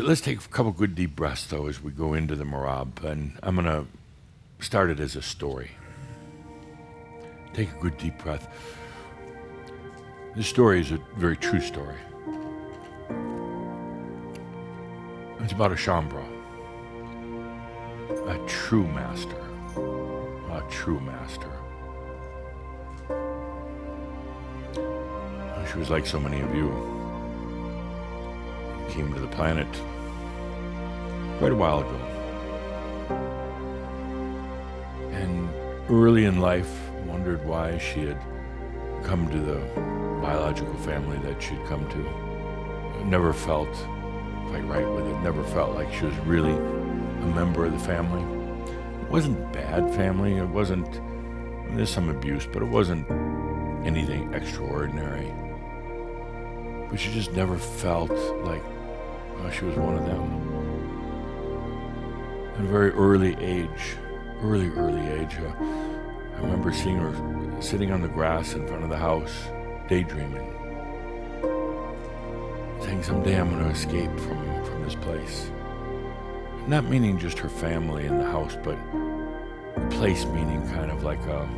Let's take a couple good deep breaths, though, as we go into the Merabh. And I'm going to start it as a story. Take a good deep breath. This story is a very true story. It's about a Shaumbra, a true master, a true master. She was like so many of you. Came to the planet quite a while ago. And early in life, wondered why she had come to the biological family that she'd come to. Never felt quite right with it. Never felt like she was really a member of the family. It wasn't bad family. It wasn't, there's some abuse, but it wasn't anything extraordinary. But she just never felt like she was one of them. At a very early age, early age, I remember seeing her sitting on the grass in front of the house, daydreaming, saying, someday I'm going to escape from this place. Not meaning just her family and the house, but the place meaning kind of like a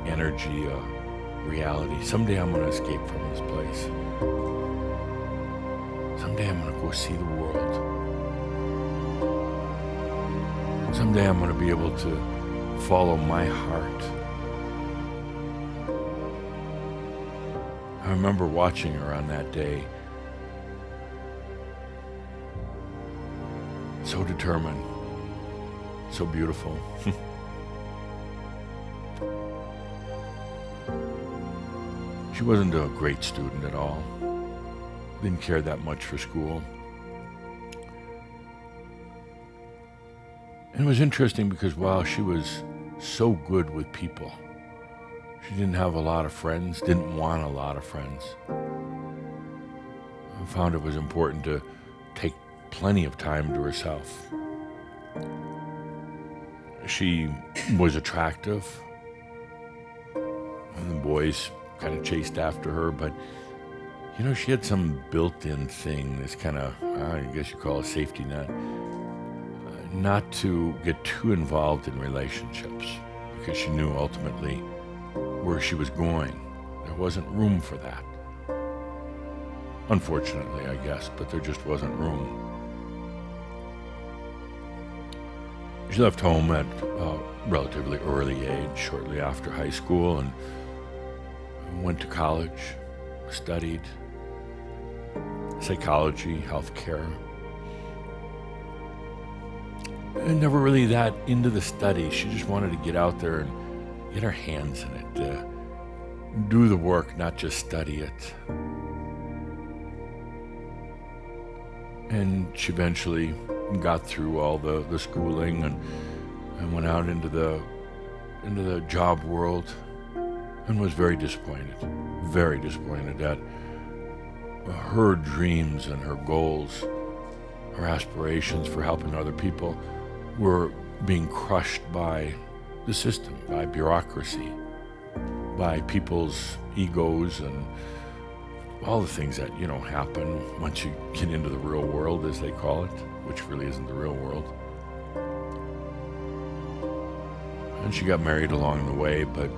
energy, a reality. Someday I'm going to escape from this place. Someday I'm going to go see the world. Someday I'm going to be able to follow my heart. I remember watching her on that day. So determined, so beautiful. She wasn't a great student at all. Didn't care that much for school. And it was interesting because while she was so good with people, she didn't have a lot of friends, didn't want a lot of friends. I found it was important to take plenty of time to herself. She was attractive, and the boys kind of chased after her, but you know, she had some built-in thing, this kind of, I guess you call it a safety net, not to get too involved in relationships, because she knew ultimately where she was going. There wasn't room for that. Unfortunately, I guess, but there just wasn't room. She left home at a relatively early age, shortly after high school, and went to college, studied psychology, healthcare. And never really that into the study. She just wanted to get out there and get her hands in it, do the work, not just study it. And she eventually got through all the schooling and went out into the job world and was very disappointed at her dreams and her goals, her aspirations for helping other people were being crushed by the system, by bureaucracy, by people's egos and all the things that, you know, happen once you get into the real world, as they call it, which really isn't the real world. And she got married along the way, but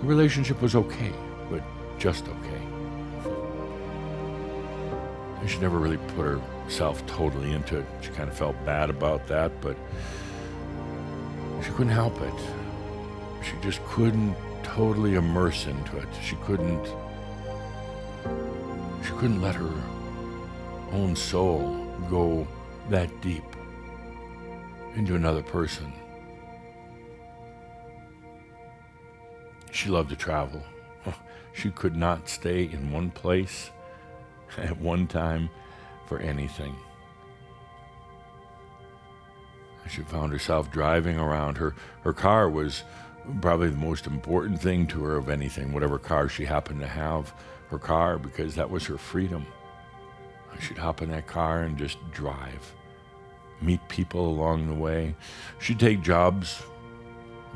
the relationship was okay, but just okay. And she never really put herself totally into it. She kind of felt bad about that, but she couldn't help it. She just couldn't totally immerse into it. She couldn't let her own soul go that deep into another person. She loved to travel. She could not stay in one place at one time for anything. She found herself driving around. Her car was probably the most important thing to her of anything, whatever car she happened to have, her car, because that was her freedom. She'd hop in that car and just drive, meet people along the way. She'd take jobs,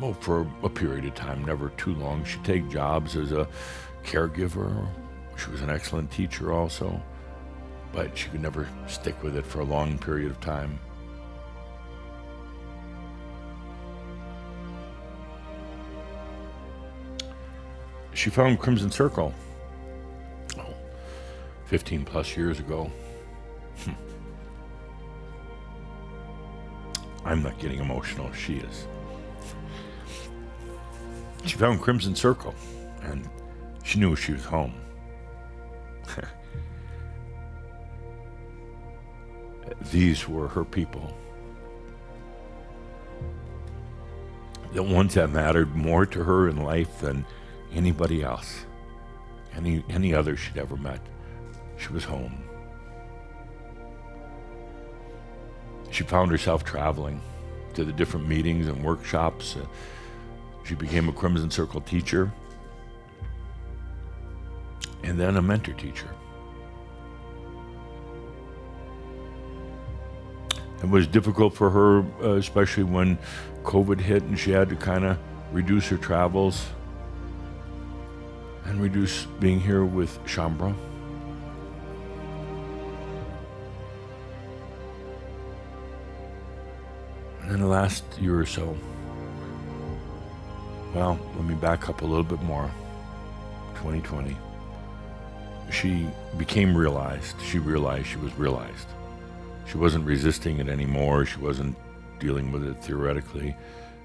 well, for a period of time, never too long. She'd take jobs as a caregiver. She was an excellent teacher also. but she could never stick with it for a long period of time. She found Crimson Circle 15 plus years ago. I'm not getting emotional, she is. She found Crimson Circle, and she knew she was home. These were her people. The ones that mattered more to her in life than anybody else, any other she'd ever met. She was home. She found herself traveling to the different meetings and workshops. She became a Crimson Circle teacher and then a mentor teacher. It was difficult for her, especially when COVID hit and she had to kind of reduce her travels and reduce being here with Shaumbra. And in the last year or so, well, let me back up a little bit more. 2020, she became realized. She realized she was realized. She wasn't resisting it anymore. She wasn't dealing with it theoretically.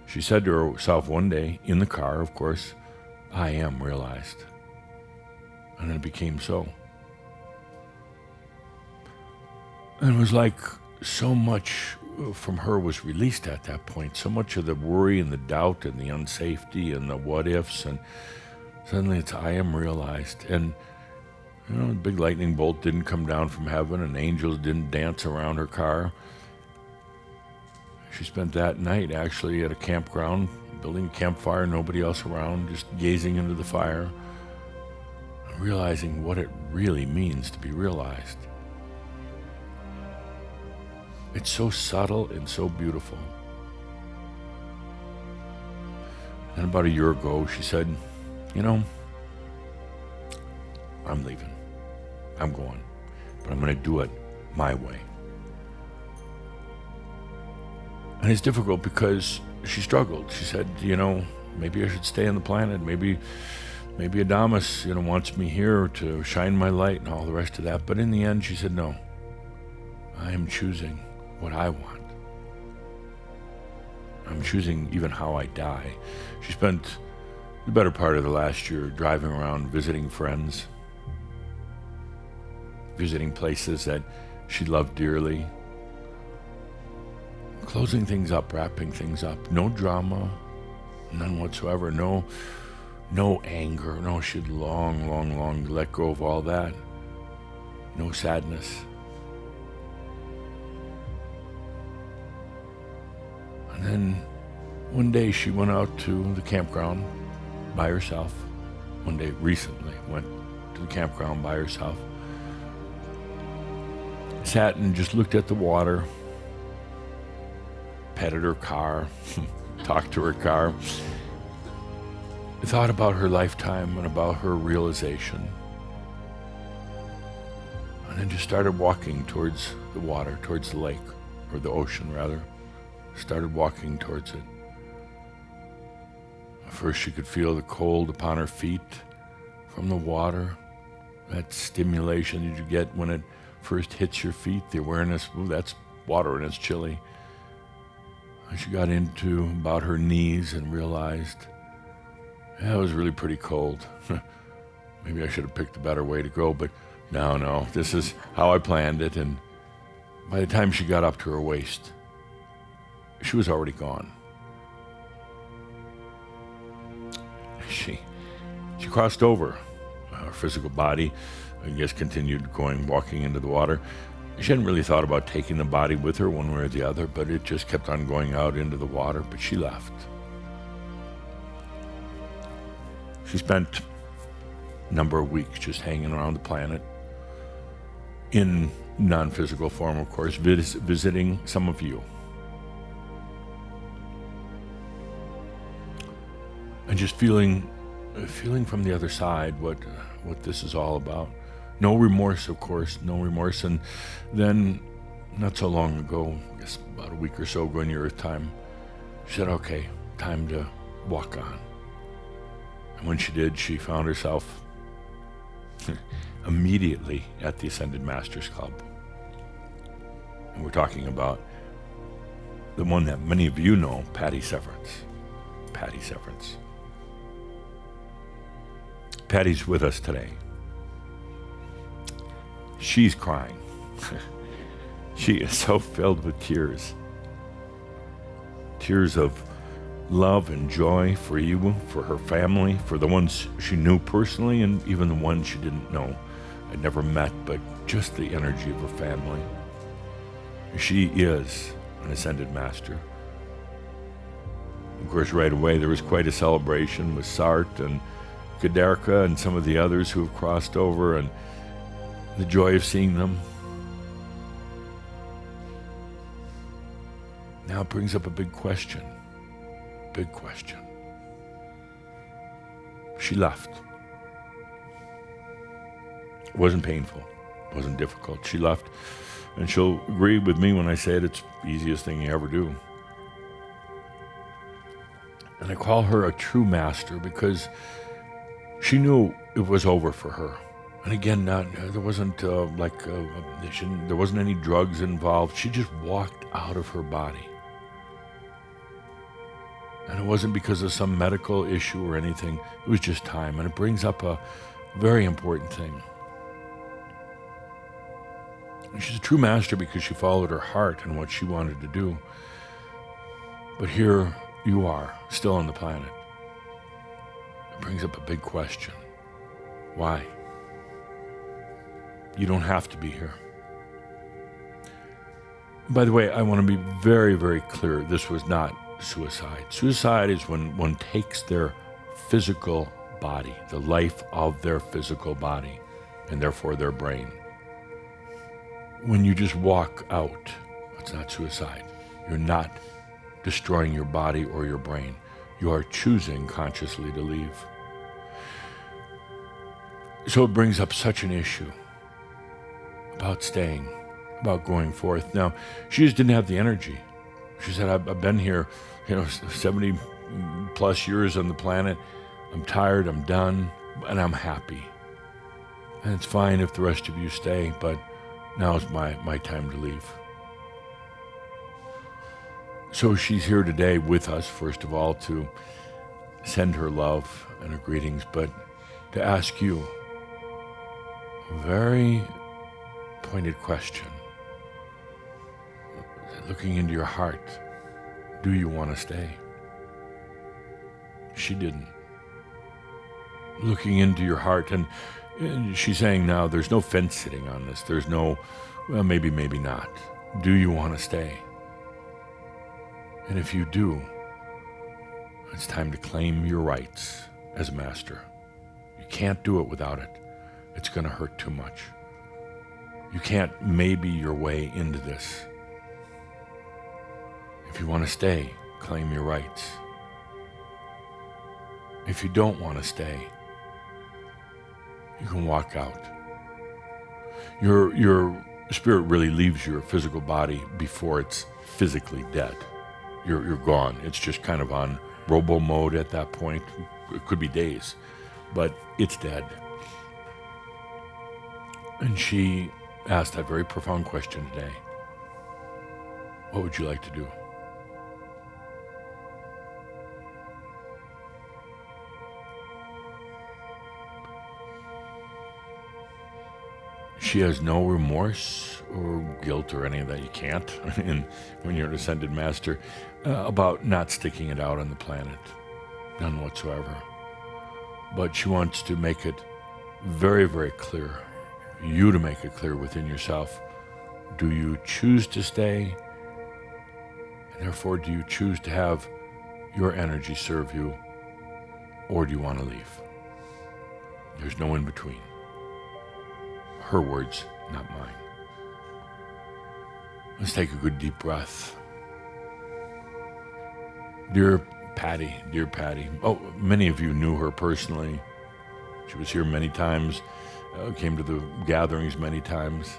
She said to herself one day, in the car, of course, I am realized. And it became so. And it was like so much from her was released at that point. So much of the worry and the doubt and the unsafety and the what ifs, and suddenly it's I am realized. And you know, the big lightning bolt didn't come down from heaven and angels didn't dance around her car. She spent that night actually at a campground, building a campfire, nobody else around, just gazing into the fire, and realizing what it really means to be realized. It's so subtle and so beautiful. And about a year ago, she said, you know, I'm leaving. I'm going. But I'm going to do it my way. And it's difficult because she struggled. She said, you know, maybe I should stay on the planet. Maybe Adamus, you know, wants me here to shine my light and all the rest of that. But in the end, she said, no. I am choosing what I want. I'm choosing even how I die. She spent the better part of the last year driving around, visiting friends, visiting places that she loved dearly, closing things up, wrapping things up. No drama, none whatsoever. No anger. No, she'd long let go of all that. No sadness. And then one day she went out to the campground by herself. One day recently went to the campground by herself. Sat and just looked at the water, petted her car, talked to her car, thought about her lifetime and about her realization. And then just started walking towards the water, towards the lake, or the ocean rather. Started walking towards it. First she could feel the cold upon her feet from the water, that stimulation that you get when it first hits your feet, the awareness, ooh, that's water and it's chilly. And she got into about her knees and realized, yeah, it was really pretty cold. Maybe I should have picked a better way to go, but no, this is how I planned it. And by the time she got up to her waist, she was already gone. She crossed over her physical body, I guess continued walking into the water. She hadn't really thought about taking the body with her one way or the other, but it just kept on going out into the water, but she left. She spent a number of weeks just hanging around the planet in non-physical form, of course, visiting some of you. And just feeling from the other side what this is all about. No remorse, of course, no remorse. And then, not so long ago, I guess about a week or so ago in your Earth time, she said, okay, time to walk on. And when she did, she found herself immediately at the Ascended Masters Club. And we're talking about the one that many of you know, Patti Severance. Patti Severance. Patti's with us today. She's crying. She is so filled with tears. Tears of love and joy for you, for her family, for the ones she knew personally, and even the ones she didn't know, had never met, but just the energy of her family. She is an Ascended Master. Of course, right away there was quite a celebration with Sart and Kadarka and some of the others who have crossed over, and the joy of seeing them. Now it brings up a big question. Big question. She left. It wasn't painful. It wasn't difficult. She left, and she'll agree with me when I say it's the easiest thing you ever do. And I call her a true master because she knew it was over for her. And again, there wasn't there wasn't any drugs involved. She just walked out of her body. And it wasn't because of some medical issue or anything. It was just time. And it brings up a very important thing. And she's a true master because she followed her heart and what she wanted to do. But here you are, still on the planet. It brings up a big question. Why? You don't have to be here. By the way, I want to be very, very clear. This was not suicide. Suicide is when one takes their physical body, the life of their physical body, and therefore their brain. When you just walk out, it's not suicide. You're not destroying your body or your brain. You are choosing consciously to leave. So it brings up such an issue about staying, about going forth. Now, she just didn't have the energy. She said, I've been here, 70 plus years on the planet. I'm tired, I'm done, and I'm happy. And it's fine if the rest of you stay, but now's my time to leave. So she's here today with us, first of all, to send her love and her greetings, but to ask you a very pointed question. Looking into your heart, do you want to stay? She didn't. Looking into your heart, and she's saying now there's no fence sitting on this. There's no, well, maybe not. Do you want to stay? And if you do, it's time to claim your rights as a master. You can't do it without it. It's going to hurt too much. You can't maybe your way into this. If you want to stay, claim your rights. If you don't want to stay, you can walk out. Your spirit really leaves your physical body before it's physically dead. You're gone. It's just kind of on robo mode at that point. It could be days, but it's dead. And she asked that very profound question today. What would you like to do? She has no remorse or guilt or any of that. You can't when you're an Ascended Master about not sticking it out on the planet. None whatsoever. But she wants to make it very, very clear, you to make it clear within yourself. Do you choose to stay? And therefore, do you choose to have your energy serve you? Or do you want to leave? There's no in between. Her words, not mine. Let's take a good deep breath. Dear Patti, many of you knew her personally. She was here many times came to the gatherings many times.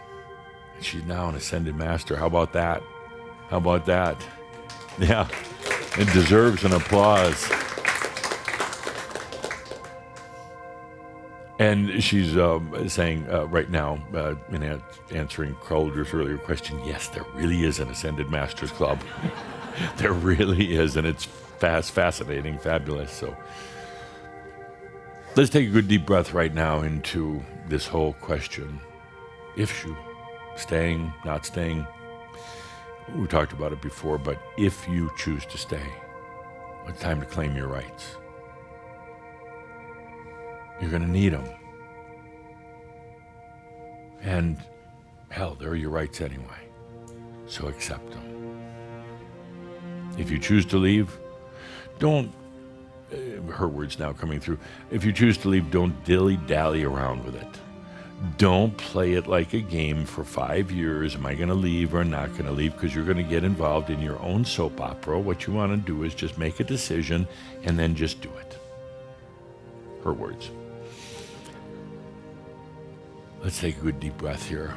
She's now an Ascended Master. How about that? How about that? Yeah, it deserves an applause. And she's saying right now, in answering Calder's earlier question, yes, there really is an Ascended Masters Club. There really is, and it's fascinating, fabulous. So let's take a good deep breath right now into this whole question. If you, staying, not staying, we talked about it before, but if you choose to stay, it's time to claim your rights. You're going to need them. And hell, they're your rights anyway. So accept them. If you choose to leave, don't, her words now coming through, if you choose to leave, don't dilly-dally around with it. Don't play it like a game for 5 years. Am I going to leave or not going to leave? Because you're going to get involved in your own soap opera. What you want to do is just make a decision and then just do it. Her words. Let's take a good deep breath here.